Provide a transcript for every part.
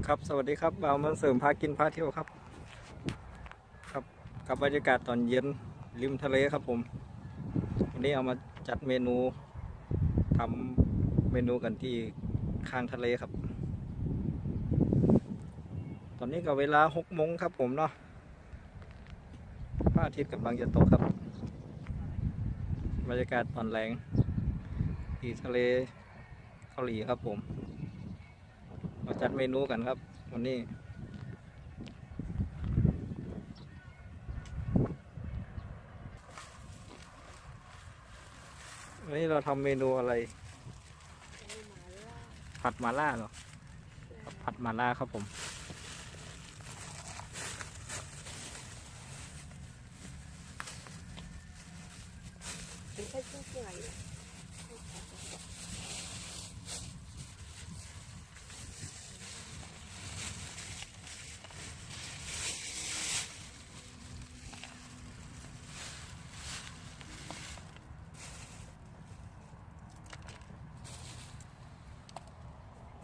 ครับสวัสดีครับบ่าวเมืองเสริมพากินพาเที่ยวครับครับกับบรรยากาศตอนเย็นริมทะเลครับผมวันนี้เอามาจัดเมนูทำเมนูกันที่ข้างทะเลครับตอนนี้ก็เวลา6 โมงครับผมเนาะพระอาทิตย์กำลังจะตกครับบรรยากาศตอนแรงที่ทะเลเกาหลีครับผมมาจัดเมนูกันครับวันนี้เราทำเมนูอะไรผัดมาล่าเหรอผัดมาล่าครับผม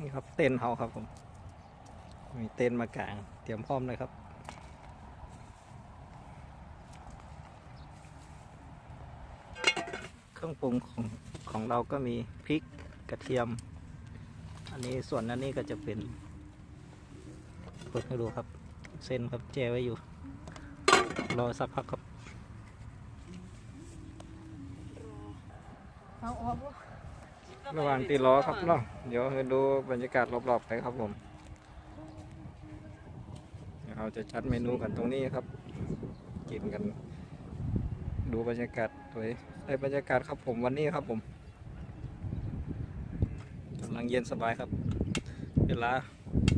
นี่ครับเต็นท์เฮาครับผมมีเต็นท์มากางเตรียมพร้อมเลยครับเครื่องปรุงของเราก็มีพริกกระเทียมอันนี้ส่วนนั้นนี่ก็จะเป็นเปิดให้ดูครับเส้นครับแช่ไว้อยู่รอสักพักครับระหว่างตีล้อครับเนาะเดี๋ยวให้ดูบรรยากาศรอบๆไปครับผมเราจะจัดเมนูกันตรงนี้ครับกินกันดูบรรยากาศได้บรรยากาศครับผมวันนี้ครับผมกำลังเย็นสบายครับเวลา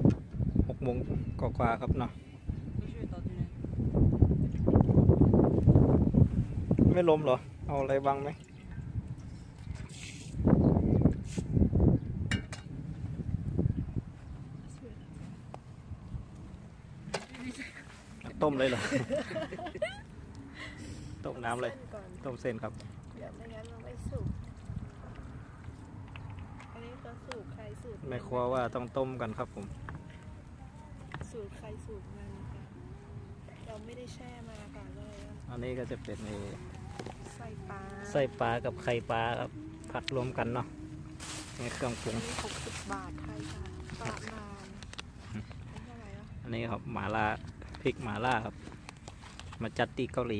6 โมงกว่าๆครับเนาะไม่ล้มเหรอเอาอะไรบังไหมต้มเลยเหรอ ต้มน้ำเลยต้มเส้นครับเดี๋ยวไม่งั้นมันไม่สุกอันนี้ก็สูตรใครสูตรแม่ครัวว่าต้องต้มกันครับผมสูตรใครสูตรมันค่ะเราไม่ได้แช่มาก่อนเลยอันนี้ก็จะเป็นไส้ปลากับไข่ปลาครับผัดรวมกันเนาะในเครื่องปรุงนี่60 บาทไทยค่ะปลาหมานเท่าไหร่แล้วอันนี้ครับหม่าล่าพริกหม่าล่าครับมาจัดตีเกาหลี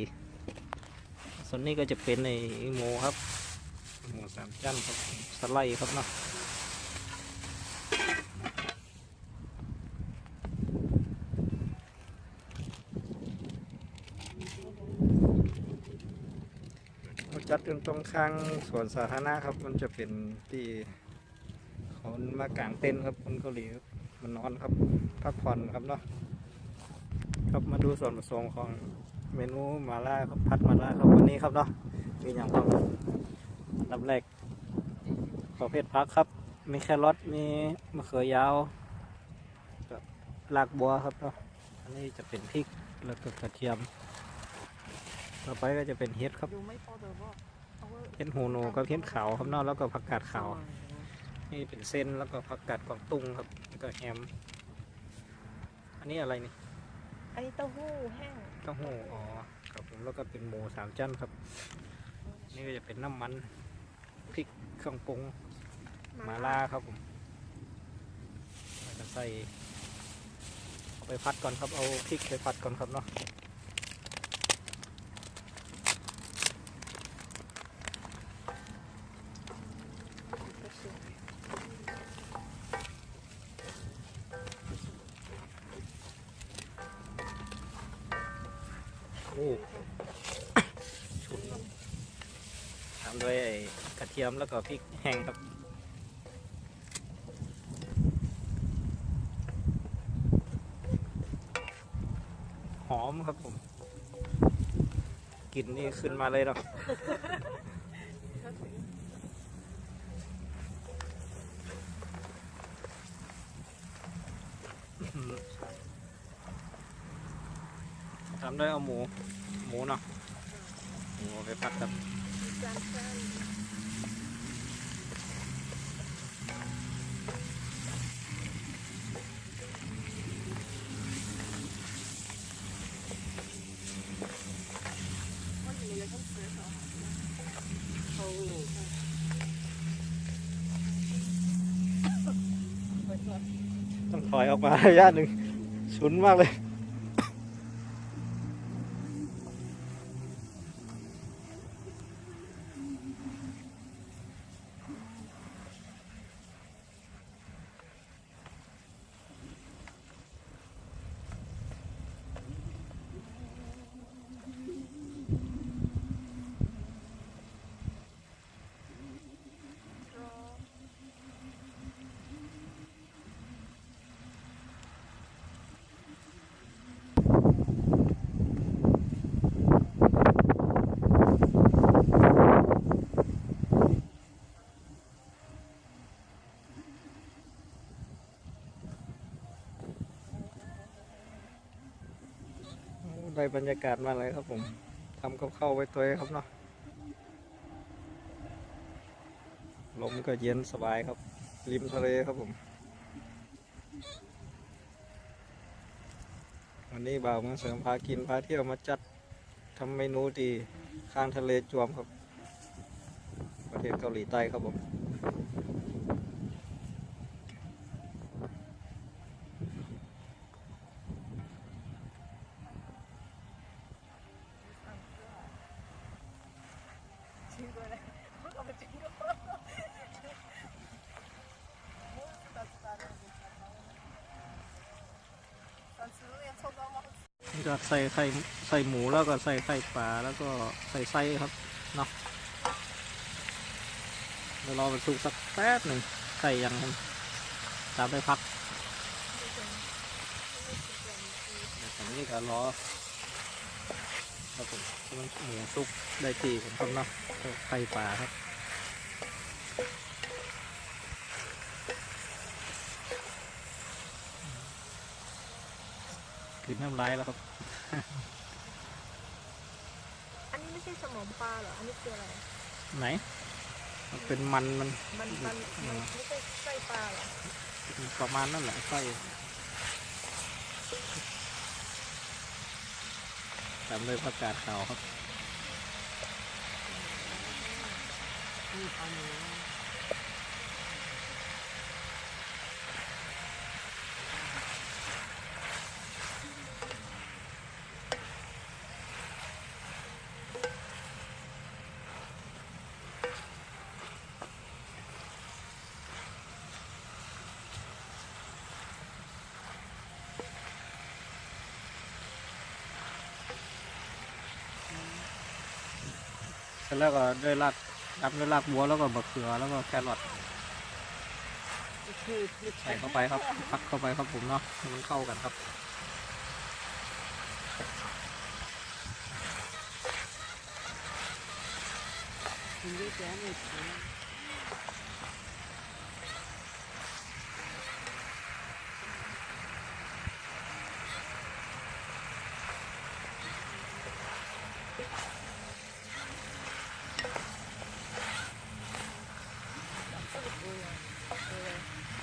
ส่วนนี้ก็จะเป็นหมูครับหมู3 ชั้นครับสไลด์ครับเนาะจัดตรงข้างสวนสาธารณะครับมันจะเป็นที่เขามากางเต็นท์ครับคนเกาหลีมันนอนครับพักผ่อนครับเนาะครับมาดูส่วนผสมของเมนูมาล่าครับผัดมาล่าครับวันนี้ครับเนาะมีอย่างบ้างลำแรกประเภทผักครับมีแครอทมีมะเขือยาวกับรากบัวครับเนาะอันนี้จะเป็นพริกแล้วก็กระเทียมต่อไปก็จะเป็นเห็ดครับเห็ดหูหนูกับเห็ดขาวครับเนาะแล้วก็ผักกาดขาวนี่เป็นเส้นแล้วก็ผักกาดกวางตุ้งครับแล้วก็แฮมอันนี้อะไรนี่อันนี้เต้าหู้แห้งเต้าหู้อ๋อครับผมแล้วก็เป็นหมู3 ชั้นครับนี่ก็จะเป็นน้ำมันพริกเครื่องปรุงมาล่าครับผมแล้วก็ใส่ไปผัดก่อนครับเอาพริกไปผัดก่อนครับเนาะทำด้วยกระเทียมแล้วก็พริกแห้งครับหอมครับผมกลิ่นนี่ขึ้นมาเลยเนาะทำด้วยเอาหมูเนาะหมูไปผัดครับ ต้องถอยออกมาระยะหนึ่งฉุนมากเลยได้บรรยากาศมาเลยครับผมทำกับข้าวไว้ตัวเองครับเนาะลมก็เย็นสบายครับริมทะเลครับผมวันนี้บ่าวเมืองเสริมพากินพาเที่ยวมาจัดทำเมนูที่ข้างทะเลจวมครับประเทศเกาหลีใต้ครับผมจะใส่ไข่ใส่หมูแล้วก็ใส่ไข่ปลาแล้วก็ใส่ไส้ครับเนาะเดี๋ยวรอมันสุกสักแป๊บหนึ่งใส่ยังตามไปพักตอนนี้ก็รอครับผมมันหมูสุกได้ทีผมทำเนาะไข่ปลาครับกินน้ำลายแล้วครับ อันนี้ไม่ใช่สมองปลาเหรอ อันนี้คืออะไร ไหนมันเป็นมันไม่ใช่ไส้ปลาเหรอ ประมาณนั่นแหละไส้ตามด้วยผักกาดขาวครับเสร็จแล้วก็ด้วยรากตามด้วยรากบัวแล้วก็มะเขือแล้วก็แครอทใส่เข้าไปครับพักเข้าไปครับผมเนาะให้มันเข้ากันครับ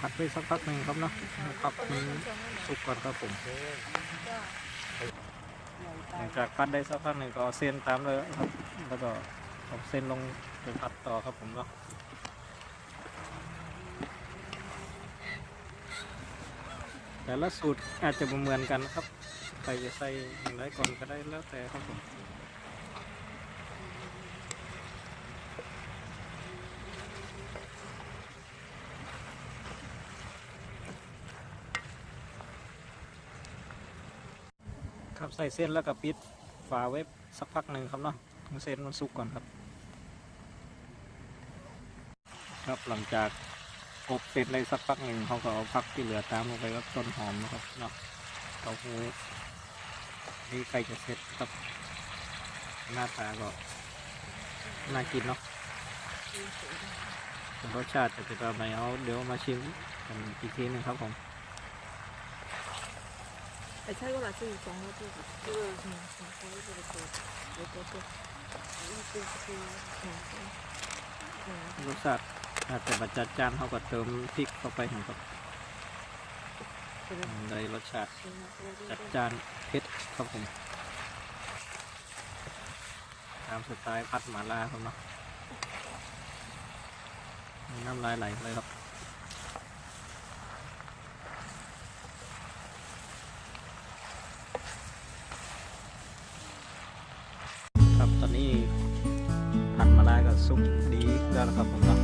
ผัดไปสักพักหนึ่งครับเนาะพักมันสุกก่อนครับผมหลังจากผัดได้สักพักหนึ่งก็เอาเส้นตามเลยครับแล้วก็เอาเส้นลงไปผัดต่อครับผมเนาะแต่ละสูตรอาจจะไม่เหมือนกันนะครับใครจะใส่อะไรก่อนก็ได้แล้วแต่ครับผมครับใส่เส้นแล้วก็ปิดฝาไว้สักพักหนึ่งครับเนาะเส้นมันสุกก่อนครับครับหลังจากอบเสร็จในสักพักหนึ่งเขาก็เอาผักที่เหลือตามลงไปกับต้นหอมนะครับเนาะเต้าหู้นี่ใกล้จะเสร็จครับหน้าตาก็น่ากินเนาะรสชาติจะเป็นแบบไหนเอาเดี๋ยวมาชิมกันอีกทีหนึงครับผมไอ้ใช่ก็หลายชื่อสองแล้วที่สองคนที่จะเกิดเดี๋ยวรสชาติอาจจะบัดจัดจานเขาก็เติมพริกเข้าไปเห็นครับได้รสชาติจัดจานเผ็ดครับผมตามสไตล์ผัดหม่าล่าครับเนาะน้ำลายไหลเลยครับ สุกดีแล้วนะครับผมเนาะ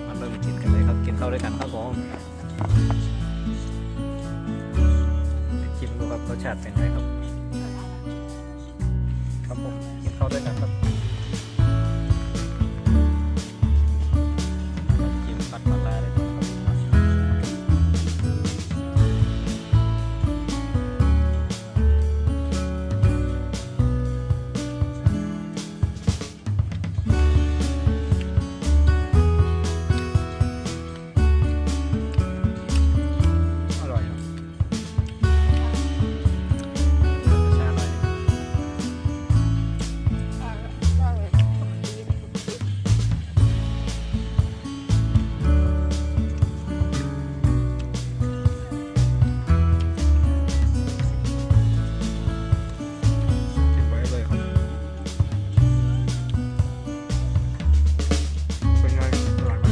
มาเริ่มกินกันเลยครับกินข้าวด้วยกันครับผมเดี๋ยวชิมดูครับรสชาติเป็นไงครับครับผมกินข้าวด้วยกันครับจิ้มผัดมะระเลยครับอร่อยครับชาหน่อย เก็บไว้เลยครับเป็นไงอร่อยไหม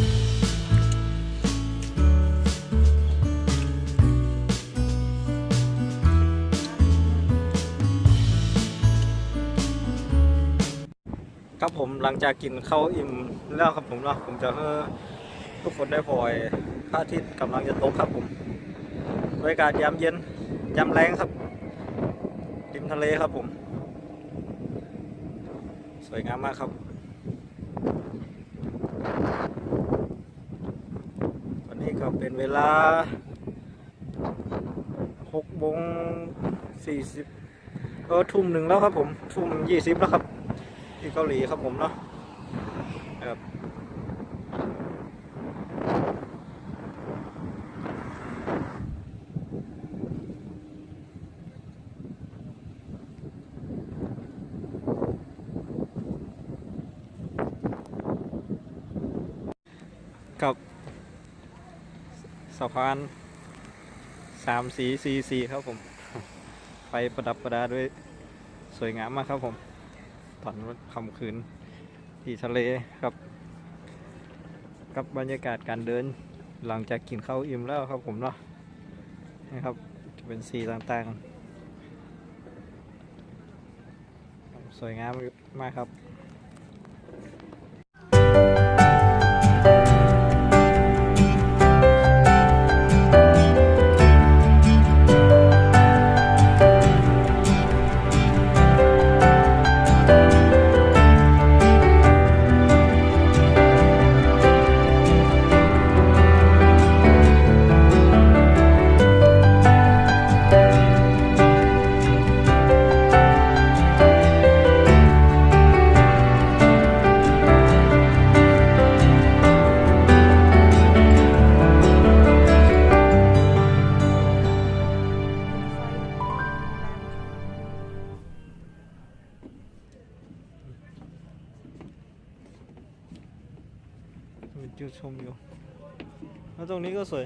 ครับผมหลังจากกินข้าวอิ่มแล้วครับผมเนาะผมจะให้ทุกคนได้พลอยพระอาทิตย์กำลังจะตกครับผมบรรยากาศยามเย็นยามแรงครับริมทะเลครับผมสวยงามมากครับตอนนี้ก็เป็นเวลา6:40ทุ่มหนึ่งแล้วครับผม20:00แล้วครับที่เกาหลีครับผมเนาะครับกับสะพาน3 สี4 สีครับผมไฟประดับประดาด้วยสวยงามมากครับผมตอนค่ำคืนที่ทะเลครับกับบรรยากาศการเดินหลังจากกินข้าวอิ่มแล้วครับผมเนาะนะครับจะเป็นสีต่างๆสวยงามมากครับมีจุดชมอยู่แล้วตรงนี้ก็สวย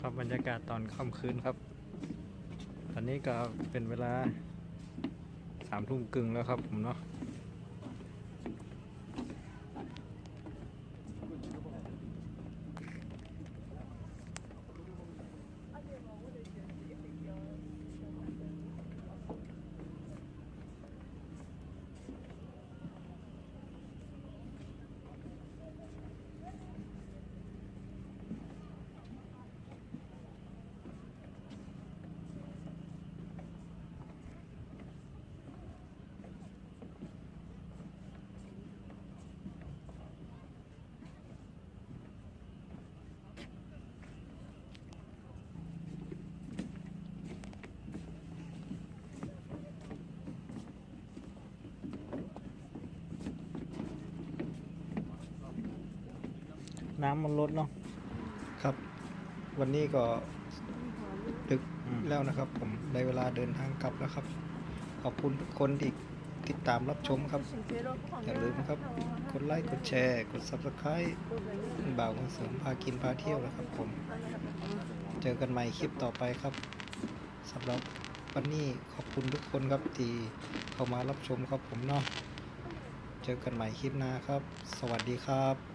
ครับบรรยากาศตอนค่ำคืนครับตอนนี้ก็เป็นเวลา3:30แล้วครับผมเนาะน้ำมันลดเนาะครับ วันนี้ก็ดึกแล้วนะครับผมได้เวลาเดินทางกลับแล้วครับขอบคุณทุกคนที่ติดตามรับชมครับอย่าลืมครับกดไลค์กดแชร์กด Subscribe บ่าวคนเสริมพากินพาเที่ยวนะครับผมเจอกันใหม่คลิปต่อไปครับสำหรับวันนี้ขอบคุณทุกคนครับที่เข้ามารับชมครับผมเนาะเจอกันใหม่คลิปหน้าครับสวัสดีครับ